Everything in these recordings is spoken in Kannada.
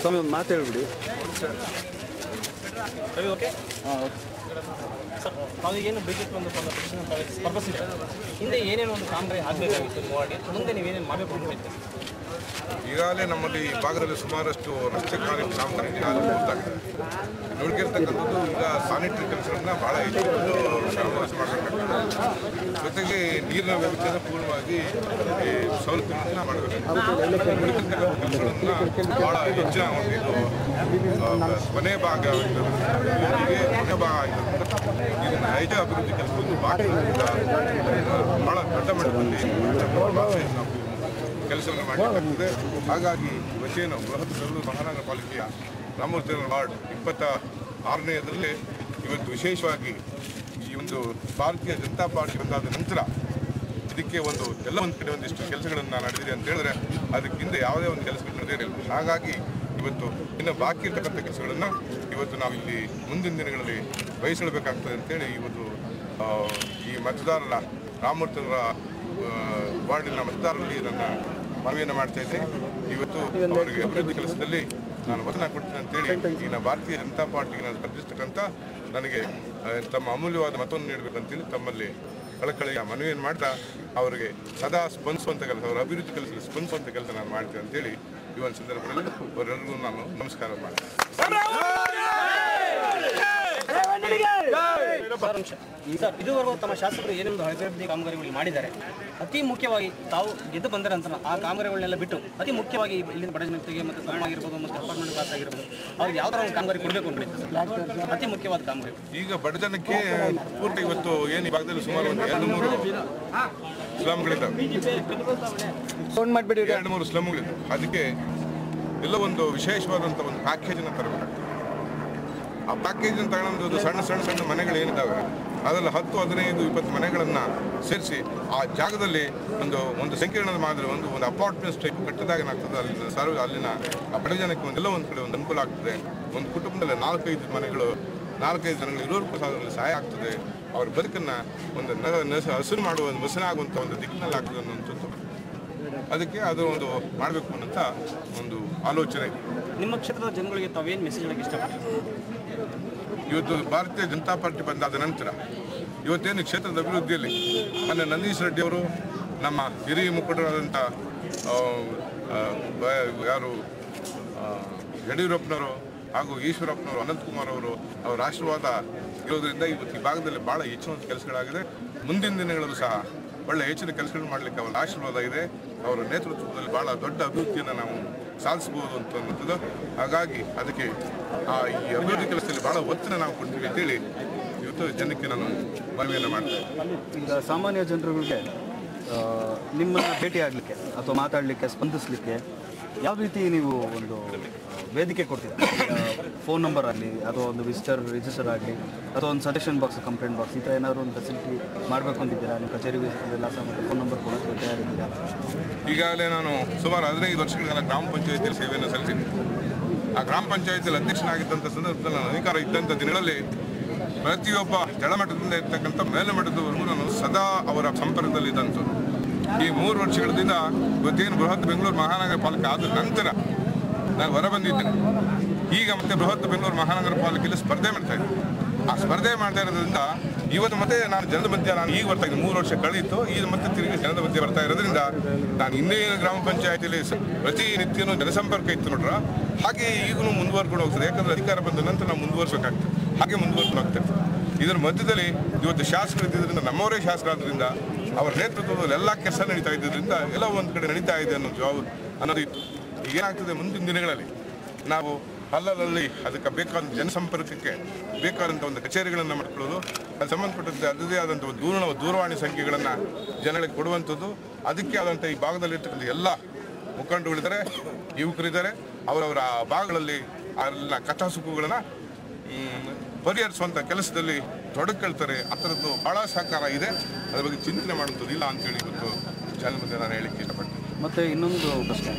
ಸ್ವಾಮಿ ಒಂದು ಮಾತು ಹೇಳ್ಬಿಡಿ. ಓಕೆ ಸರ್, ನಾವೀಗೇನು ಬಿಜೆಪಿ ಒಂದು ಪರ್ಪಸ್ ಇದೆ, ಹಿಂದೆ ಏನೇನು ಒಂದು ಕಾಮಗಾರಿ ಆಗಬೇಕಾಗಿತ್ತು ಮಾಡಿ ಮುಂದೆ ನೀವೇನೇನು ಮಾಡಬೇಕು ಅಂತ ಈಗಾಗಲೇ ನಮ್ಮಲ್ಲಿ ಈ ಭಾಗದಲ್ಲಿ ಸುಮಾರಷ್ಟು ರಸ್ತೆ ಕಾಮಗಾರಿ ಗೊತ್ತಾಗಿದೆ. ನೋಡ್ಕಿರ್ತಕ್ಕಂಥದ್ದು ಈಗ ಸ್ಯಾನಿಟರಿ ಕೆಲಸಗಳನ್ನ ಭಾಳ ಹೆಚ್ಚು ಮಾಡಬೇಕಾಗ್ತದೆ. ಜೊತೆಗೆ ನೀರಿನ ವ್ಯವಸ್ಥೆಯನ್ನು ಪೂರ್ಣವಾಗಿ ಸೌಲಭ್ಯಗಳನ್ನು ಮಾಡಬೇಕು. ಕೆಲಸಗಳನ್ನು ಭಾಳ ಹೆಚ್ಚಿನ ಒಂದು ಕೊನೆ ಭಾಗ ಕೊನೆ ಭಾಗ ಇದು ನೈಜ ಅಭಿವೃದ್ಧಿ ಕೆಲಸವನ್ನು ಬಾಕಿ ಭಾಳ ದೊಡ್ಡ ಮಟ್ಟದಲ್ಲಿ ನಾವು ಕೆಲಸವನ್ನು ಮಾಡಬೇಕಾಗ್ತದೆ. ಹಾಗಾಗಿ ಇವತ್ತೇನು ಬೃಹತ್ ಬೆಂಗಳೂರು ಮಹಾನಗರ ಪಾಲಿಕೆಯ ರಾಮಮೂರ್ತಿ ವಾರ್ಡ್ 26ನೇದರಲ್ಲಿ ಇವತ್ತು ವಿಶೇಷವಾಗಿ ಈ ಒಂದು ಭಾರತೀಯ ಜನತಾ ಪಾರ್ಟಿ ಬಂದಾದ ನಂತರ ಇದಕ್ಕೆ ಎಲ್ಲ ಒಂದು ಕಡೆ ಒಂದಿಷ್ಟು ಕೆಲಸಗಳನ್ನು ನಡೆದಿದೆ ಅಂತ ಹೇಳಿದ್ರೆ ಅದಕ್ಕೆ ಹಿಂದೆ ಯಾವುದೇ ಒಂದು ಕೆಲಸಗಳು ನಡೆದಿರಲಿಲ್ಲ. ಹಾಗಾಗಿ ಇವತ್ತು ಇನ್ನು ಬಾಕಿ ಇರ್ತಕ್ಕಂಥ ಕೆಲಸಗಳನ್ನು ಇವತ್ತು ನಾವು ಇಲ್ಲಿ ಮುಂದಿನ ದಿನಗಳಲ್ಲಿ ವಹಿಸಬೇಕಾಗ್ತದೆ ಅಂತೇಳಿ ಇವತ್ತು ಈ ಮತದಾರರ ರಾಮಮೂರ್ತಿಯವರ ವಾರ್ಡಿನ ಮತದಾರರಲ್ಲಿ ನನ್ನ ಮನವಿಯನ್ನು ಮಾಡ್ತಾ ಇದ್ದೆ. ಇವತ್ತು ಅವರಿಗೆ ಅಭಿವೃದ್ಧಿ ಕೆಲಸದಲ್ಲಿ ನಾನು ವಚನ ಕೊಡ್ತೀನಿ ಅಂತೇಳಿ ಇನ್ನು ಭಾರತೀಯ ಜನತಾ ಪಾರ್ಟಿಗೆ ನಾನು ಸ್ಪರ್ಧಿಸ್ತಕ್ಕಂಥ ನನಗೆ ತಮ್ಮ ಅಮೂಲ್ಯವಾದ ಮತವನ್ನು ನೀಡಬೇಕಂತೇಳಿ ತಮ್ಮಲ್ಲಿ ಕಳಕಳಿಯ ಮನವಿಯನ್ನು ಮಾಡ್ತಾ ಅವರಿಗೆ ಸದಾ ಸ್ಪಂದಿಸುವಂಥ ಕೆಲಸ, ಅವರ ಅಭಿವೃದ್ಧಿ ಕೆಲಸದಲ್ಲಿ ಸ್ಪಂದಿಸುವಂಥ ಕೆಲಸ ನಾನು ಮಾಡ್ತೀನಿ ಅಂತೇಳಿ ಈ ಒಂದು ಸಂದರ್ಭದಲ್ಲಿ ಅವರೆಲ್ಲರಿಗೂ ನಾನು ನಮಸ್ಕಾರ ಮಾಡ್ತೀನಿ. ಸರ್, ಇದುವರೆಗೂ ತಮ್ಮ ಶಾಸಕರು ಏನೆಂದು ಅಭಿವೃದ್ಧಿ ಕಾಮಗಾರಿಗಳು ಮಾಡಿದ್ದಾರೆ. ಅತಿ ಮುಖ್ಯವಾಗಿ ತಾವು ಗೆದ್ದು ಬಂದ ನಂತರ ಆ ಕಾಮಗಾರಿಗಳನ್ನೆಲ್ಲ ಬಿಟ್ಟು ಅತಿ ಮುಖ್ಯವಾಗಿ ಇಲ್ಲಿನ ಬಡ ಜನತೆಗೆ ಮತ್ತು ಸಮ ಆಗಿರ್ಬೋದು ಮತ್ತು ಅಪಾರ್ಟ್ಮೆಂಟ್ ಕ್ಲಾಸ್ ಆಗಿರ್ಬೋದು ಅವ್ರಿಗೆ ಯಾವ್ದಾರ ಒಂದು ಕಾಮಗಾರಿ ಕೊಡಬೇಕು ಅಂತ ಅತಿ ಮುಖ್ಯವಾದ ಕಾಮಗಾರಿ. ಈಗ ಬಡ ಜನಕ್ಕೆ ಪೂರ್ತಿ ಇವತ್ತು ಏನು ಈ ಭಾಗದಲ್ಲಿ ಸುಮಾರು ಒಂದು 2-3 ಸ್ಲಮ್ಗಳಿದ್ದಾವೆ. 2-3 ಸ್ಲಮ್ಗಳಿದ್ದಾವೆ. ಅದಕ್ಕೆ ಎಲ್ಲ ಒಂದು ವಿಶೇಷವಾದಂಥ ಒಂದು ಪ್ಯಾಕೇಜನ್ನು ತರಬೇಕಾಗ್ತದೆ. ಆ ಪ್ಯಾಕೇಜನ್ನು ತಗೊಂಡು ಸಣ್ಣ ಮನೆಗಳು ಏನಿದ್ದಾವೆ ಅದರಲ್ಲಿ 10, 15, 20 ಮನೆಗಳನ್ನು ಸೇರಿಸಿ ಆ ಜಾಗದಲ್ಲಿ ಒಂದು ಸಂಕೀರ್ಣದ ಮಾದರಿ ಒಂದು ಅಪಾರ್ಟ್ಮೆಂಟ್ಸ್ ಟೈಪ್ ಕಟ್ಟಿದಾಗ ಏನಾಗ್ತದೆ ಅಲ್ಲಿನ ಆ ಬಡ ಜನಕ್ಕೆ ಒಂದು ಕಡೆ ಒಂದು ಅನುಕೂಲ ಆಗ್ತದೆ. ಒಂದು ಕುಟುಂಬದಲ್ಲಿ 4-5 ಮನೆಗಳು 4-5 ಜನಗಳು ಇರೋರ್ಗೂ ಅದರಲ್ಲಿ ಸಹಾಯ ಆಗ್ತದೆ. ಅವ್ರ ಬದುಕನ್ನು ಒಂದು ಹಸಿರು ಮಾಡುವ ಒಂದು ಮಸನಾಗುವಂಥ ಒಂದು ದಿಕ್ಕಿನಲ್ಲಿ ಆಗ್ತದೆ ಅನ್ನೋಂಥದ್ದು. ಅದಕ್ಕೆ ಅದು ಒಂದು ಮಾಡಬೇಕು ಅನ್ನೋಂಥ ಒಂದು ಆಲೋಚನೆ. ನಿಮ್ಮ ಕ್ಷೇತ್ರದ ಜನಗಳಿಗೆ ತಾವೇನು ಮೆಸೇಜ್ ಹೇಳಕ್ಕೆ ಇಷ್ಟಪಡ್ತೀವಿ? ಇವತ್ತು ಭಾರತೀಯ ಜನತಾ ಪಾರ್ಟಿ ಬಂದಾದ ನಂತರ ಇವತ್ತೇನು ಕ್ಷೇತ್ರದ ಅಭಿವೃದ್ಧಿಯಲ್ಲಿ ಮೊನ್ನೆ ನಂದೀಶ್ ರೆಡ್ಡಿ ಅವರು, ನಮ್ಮ ಹಿರಿಯ ಮುಖಂಡರಾದಂಥ ಯಾರು ಯಡಿಯೂರಪ್ಪನವರು ಹಾಗೂ ಈಶ್ವರಪ್ಪನವರು, ಅನಂತಕುಮಾರ್ ಅವರು ಅವರ ಆಶೀರ್ವಾದ ಇರೋದರಿಂದ ಇವತ್ತು ಈ ಭಾಗದಲ್ಲಿ ಭಾಳ ಹೆಚ್ಚಿನ ಕೆಲಸಗಳಾಗಿದೆ. ಮುಂದಿನ ದಿನಗಳಲ್ಲೂ ಸಹ ಒಳ್ಳೆ ಹೆಚ್ಚಿನ ಕೆಲಸಗಳು ಮಾಡಲಿಕ್ಕೆ ಅವರ ಆಶೀರ್ವಾದ ಇದೆ. ಅವರ ನೇತೃತ್ವದಲ್ಲಿ ಭಾಳ ದೊಡ್ಡ ಅಭಿವೃದ್ಧಿಯನ್ನು ನಾವು ಸಾಧಿಸಬಹುದು ಅನ್ನುವಂಥದ್ದು. ಹಾಗಾಗಿ ಅದಕ್ಕೆ ಈ ಅಭಿವೃದ್ಧಿ ಕೆಲಸದಲ್ಲಿ ಭಾಳ ಒತ್ತನ್ನು ನಾವು ಕೊಡ್ತೀವಿ ಅಂತೇಳಿ ಇವತ್ತು ಜನಕ್ಕೆ ನಾನು ಮನವಿಯನ್ನು ಮಾಡ್ತೇನೆ. ಈಗ ಸಾಮಾನ್ಯ ಜನರುಗಳಿಗೆ ನಿಮ್ಮನ್ನು ಭೇಟಿ ಆಗಲಿಕ್ಕೆ ಅಥವಾ ಮಾತಾಡಲಿಕ್ಕೆ, ಸ್ಪಂದಿಸಲಿಕ್ಕೆ ಯಾವ ರೀತಿ ನೀವು ಒಂದು ವೇದಿಕೆ ಕೊಡ್ತೀರಾ? ಫೋನ್ ನಂಬರ್ ಆಗಲಿ ಅಥವಾ ಒಂದು ವಿಸಿಟರ್ ರಿಜಿಸ್ಟರ್ ಆಗಲಿ ಅಥವಾ ಒಂದು ಸಜೆಷನ್ ಬಾಕ್ಸ್, ಕಂಪ್ಲೇಂಟ್ ಬಾಕ್ಸ್, ಈ ಥರ ಏನಾದರೂ ಒಂದು ಫೆಸಿಲಿಟಿ ಮಾಡಬೇಕು ಅಂತಿದ್ದೀರಾ? ನಿಮ್ಮ ಕಚೇರಿ ಎಲ್ಲ ಫೋನ್ ನಂಬರ್ ಕೊಡೋಕ್ಕೆ ತಯಾರಿದ್ದೀರಾ? ಈಗಾಗಲೇ ನಾನು ಸುಮಾರು 15 ವರ್ಷಗಳ ಗ್ರಾಮ ಪಂಚಾಯತಿಯಲ್ಲಿ ಸೇವೆಯನ್ನು ಸಲ್ಲಿಸಿದ್ದೆ. ಆ ಗ್ರಾಮ ಪಂಚಾಯತಿಯಲ್ಲಿ ಅಧ್ಯಕ್ಷನಾಗಿದ್ದಂಥ ಸಂದರ್ಭದಲ್ಲಿ ನಾನು ಅಧಿಕಾರ ಇದ್ದಂಥ ದಿನಗಳಲ್ಲಿ ಪ್ರತಿಯೊಬ್ಬ ಕೆಳಮಟ್ಟದಿಂದ ಇರ್ತಕ್ಕಂಥ ಮೇಲ್ಮಟ್ಟದವರೆಗೂ ನಾನು ಸದಾ ಅವರ ಸಂಪರ್ಕದಲ್ಲಿದ್ದಂಥದ್ದು. ಈ 3 ವರ್ಷಗಳಿಂದ ಇವತ್ತೇನು ಬೃಹತ್ ಬೆಂಗಳೂರು ಮಹಾನಗರ ಪಾಲಿಕೆ ಆದ ನಂತರ ನಾನು ಹೊರಬಂದಿದ್ದೇನೆ. ಈಗ ಮತ್ತೆ ಬೃಹತ್ ಬೆಂಗಳೂರು ಮಹಾನಗರ ಪಾಲಿಕೆಯಲ್ಲಿ ಸ್ಪರ್ಧೆ ಮಾಡ್ತಾ ಇದ್ದೀನಿ. ಆ ಸ್ಪರ್ಧೆ ಮಾಡ್ತಾ ಇರೋದ್ರಿಂದ ಇವತ್ತು ಮತ್ತೆ ನಾನು ಜನದ ಮಧ್ಯೆ ಈಗ ಬರ್ತಾ ಇದ್ದೀನಿ. 3 ವರ್ಷ ಕಳೆಯಿತು, ಈಗ ಮತ್ತೆ ತಿರುಗಿ ಜನದ ಮಧ್ಯೆ ಬರ್ತಾ ಇರೋದ್ರಿಂದ ನಾನು ಹಿಂದೆ ಗ್ರಾಮ ಪಂಚಾಯತಿಯಲ್ಲಿ ಪ್ರತಿನಿತ್ಯನೂ ಜನಸಂಪರ್ಕ ಇತ್ತು ನೋಡ್ರ, ಹಾಗೆ ಈಗಲೂ ಮುಂದುವರ್ಕೊಂಡು ಹೋಗ್ತದೆ. ಯಾಕಂದರೆ ಅಧಿಕಾರ ಬಂದ ನಂತರ ನಾವು ಮುಂದುವರ್ಸೋಕ್ಕಾಗ್ತದೆ, ಹಾಗೆ ಮುಂದುವರ್ಕೊಂಡು ಹೋಗ್ತದೆ. ಇದರ ಮಧ್ಯದಲ್ಲಿ ಇವತ್ತು ಶಾಸಕರು ಇದ್ದಿದ್ದರಿಂದ, ನಮ್ಮವರೇ ಶಾಸಕರಾದ್ರಿಂದ ಅವರ ನೇತೃತ್ವದಲ್ಲಿ ಎಲ್ಲ ಕೆಲಸ ನಡೀತಾ ಇದ್ದರಿಂದ ಎಲ್ಲ ಒಂದು ಕಡೆ ನಡೀತಾ ಇದೆ ಅನ್ನೋದು ಇತ್ತು. ಏನಾಗ್ತದೆ ಮುಂದಿನ ದಿನಗಳಲ್ಲಿ ನಾವು ಅಲ್ಲಲ್ಲಿ ಅದಕ್ಕೆ ಬೇಕಾದ ಜನಸಂಪರ್ಕಕ್ಕೆ ಬೇಕಾದಂಥ ಒಂದು ಕಚೇರಿಗಳನ್ನು ಮಾಡ್ಕೊಳ್ಳೋದು, ಅದು ಸಂಬಂಧಪಟ್ಟಂತೆ ಅದರದೇ ಆದಂಥ ದೂರವಾಣಿ ಸಂಖ್ಯೆಗಳನ್ನು ಜನಗಳಿಗೆ ಕೊಡುವಂಥದ್ದು, ಅದಕ್ಕೆ ಆದಂಥ ಈ ಭಾಗದಲ್ಲಿರ್ತಕ್ಕಂಥ ಎಲ್ಲ ಮುಖಂಡರುಗಳಿದ್ದಾರೆ, ಯುವಕರಿದ್ದಾರೆ, ಅವರವರ ಭಾಗಗಳಲ್ಲಿ ಅಲ್ಲಿನ ಕಥಾಸುಖಗಳನ್ನು ಪರಿಹರಿಸುವಂಥ ಕೆಲಸದಲ್ಲಿ ತೊಡಕೊಳ್ತಾರೆ. ಆ ಥರದ್ದು ಭಾಳ ಸಹಕಾರ ಇದೆ. ಅದ್ರ ಬಗ್ಗೆ ಚಿಂತನೆ ಮಾಡುವಂಥದ್ದು ಇಲ್ಲ ಅಂತೇಳಿ ಇವತ್ತು ಜನ ಮುಂದೆ ನಾನು ಹೇಳಿಕ್ಕೆ ಇಷ್ಟಪಡ್ತೀನಿ. ಮತ್ತು ಇನ್ನೊಂದು ಪ್ರಶ್ನೆ,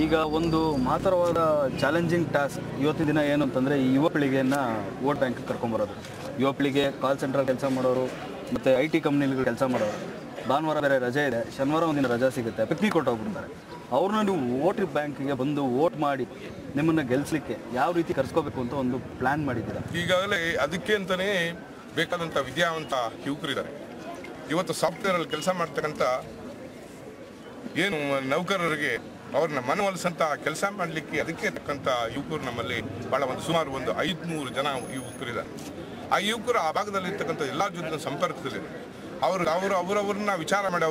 ಈಗ ಒಂದು ಮಹತ್ತರವಾದ ಚಾಲೆಂಜಿಂಗ್ ಟಾಸ್ಕ್ ಇವತ್ತಿನ ದಿನ ಏನು ಅಂತಂದರೆ ಈ ಯುವ ಪೀಳಿಗೆಯನ್ನು ವೋಟ್ ಬ್ಯಾಂಕ್ ಕರ್ಕೊಂಬರೋದು. ಯುವ ಪೀಳಿಗೆ ಕಾಲ್ ಸೆಂಟ್ರಲ್ಲಿ ಕೆಲಸ ಮಾಡೋರು ಮತ್ತು IT ಕಂಪ್ನಿಗಳು ಕೆಲಸ ಮಾಡೋರು, ಭಾನುವಾರ ಬೇರೆ ರಜೆ ಇದೆ, ಶನಿವಾರ ಒಂದಿನ ರಜೆ ಸಿಗುತ್ತೆ, ಪಿಕ್ನಿಕ್ ಕೊಟ್ಟೋಗ್ಬಿಡ್ತಾರೆ. ಅವ್ರನ್ನ ನೀವು ವೋಟ್ ಬ್ಯಾಂಕಿಗೆ ಬಂದು ವೋಟ್ ಮಾಡಿ ನಿಮ್ಮನ್ನು ಗೆಲ್ಲಿಸಲಿಕ್ಕೆ ಯಾವ ರೀತಿ ಕರ್ಸ್ಕೋಬೇಕು ಅಂತ ಒಂದು ಪ್ಲ್ಯಾನ್ ಮಾಡಿದ್ದೀರಾ? ಈಗಾಗಲೇ ಅದಕ್ಕೆ ಅಂತಲೇ ಬೇಕಾದಂಥ ವಿದ್ಯಾವಂತ ಯುವಕರಿದ್ದಾರೆ. ಇವತ್ತು ಸಾಫ್ಟ್ವೇರಲ್ಲಿ ಕೆಲಸ ಮಾಡ್ತಕ್ಕಂಥ ಏನು ನೌಕರರಿಗೆ ಅವ್ರನ್ನ ಮನವೊಲಿಸಂಥ ಕೆಲಸ ಮಾಡಲಿಕ್ಕೆ ಅದಕ್ಕೆ ತಕ್ಕಂಥ ಯುವಕರು ನಮ್ಮಲ್ಲಿ ಭಾಳ ಸುಮಾರು 500 ಜನ ಯುವಕರಿದ್ದಾರೆ. ಆ ಯುವಕರು ಆ ಭಾಗದಲ್ಲಿರ್ತಕ್ಕಂಥ ಎಲ್ಲ ಜೊತೆ ಸಂಪರ್ಕದಲ್ಲಿದೆ. ಅವರವ್ರನ್ನ ವಿಚಾರ ಮಾಡಿ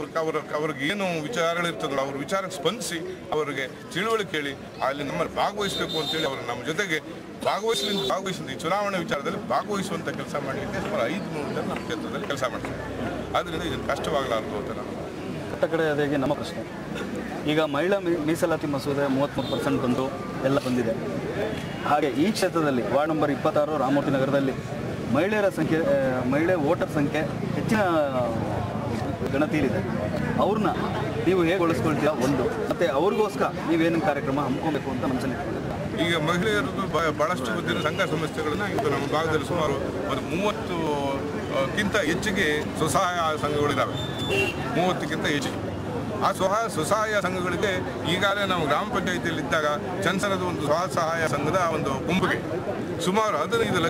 ಅವ್ರಿಗೆ ಏನು ವಿಚಾರಗಳಿರ್ತದಲ್ಲ ಅವ್ರ ವಿಚಾರಕ್ಕೆ ಸ್ಪಂದಿಸಿ ಅವರಿಗೆ ತಿಳುವಳಿಕೆ ಹೇಳಿ ಅಲ್ಲಿ ನಮ್ಮಲ್ಲಿ ಭಾಗವಹಿಸಬೇಕು ಅಂತೇಳಿ ಅವರು ನಮ್ಮ ಜೊತೆಗೆ ಭಾಗವಹಿಸಿದ ಈ ಚುನಾವಣೆ ವಿಚಾರದಲ್ಲಿ ಭಾಗವಹಿಸುವಂಥ ಕೆಲಸ ಮಾಡಲಿಕ್ಕೆ ಸುಮಾರು 500 ಜನ ನಮ್ಮ ಕ್ಷೇತ್ರದಲ್ಲಿ ಕೆಲಸ ಮಾಡ್ತಾರೆ. ಆದ್ದರಿಂದ ಇದನ್ನು ಕಷ್ಟವಾಗಲಾರದು ಅಂತ ನಾನು ಕಡೆ ಅದಾಗಿ ನಮ್ಮ ಪ್ರಶ್ನೆ. ಈಗ ಮಹಿಳಾ ಮೀಸಲಾತಿ ಮಸೂದೆ 33% ಬಂದು ಎಲ್ಲ ಬಂದಿದೆ. ಹಾಗೆ ಈ ಕ್ಷೇತ್ರದಲ್ಲಿ ವಾರ್ಡ್ ನಂಬರ್ 26 ರಾಮಮೂರ್ತಿ ನಗರದಲ್ಲಿ ಮಹಿಳೆ ವೋಟರ್ ಸಂಖ್ಯೆ ಹೆಚ್ಚಿನ ಗಣತಿಯಲ್ಲಿದೆ. ಅವ್ರನ್ನ ನೀವು ಹೇಗೆ ಉಳಿಸ್ಕೊಳ್ತೀರಾ ಒಂದು, ಮತ್ತು ಅವ್ರಿಗೋಸ್ಕರ ನೀವೇನು ಕಾರ್ಯಕ್ರಮ ಹಮ್ಮಿಕೊಬೇಕು ಅಂತ ಮನಸ್ಸಲ್ಲಿ ಈಗ ಮಹಿಳೆಯರದ್ದು ಭಾಳಷ್ಟು ಸಂಘ ಸಂಸ್ಥೆಗಳನ್ನ ಇವತ್ತು ನಮ್ಮ ಭಾಗದಲ್ಲಿ ಸುಮಾರು 30ಕ್ಕಿಂತ ಹೆಚ್ಚಿಗೆ ಸ್ವಸಹಾಯ ಸಂಘಗಳಿದ್ದಾವೆ. 30ಕ್ಕಿಂತ ಹೆಚ್ಚಿಗೆ ಆ ಸ್ವಸಹಾಯ ಸಂಘಗಳಿಗೆ ಈಗಾಗಲೇ ನಾವು ಗ್ರಾಮ ಪಂಚಾಯಿತಿಯಲ್ಲಿದ್ದಾಗ ಚನ್ಸರದ ಒಂದು ಸ್ವಸಹಾಯ ಸಂಘದ ಒಂದು ಗುಂಪಿಗೆ ಸುಮಾರು 15 ಲಕ್ಷ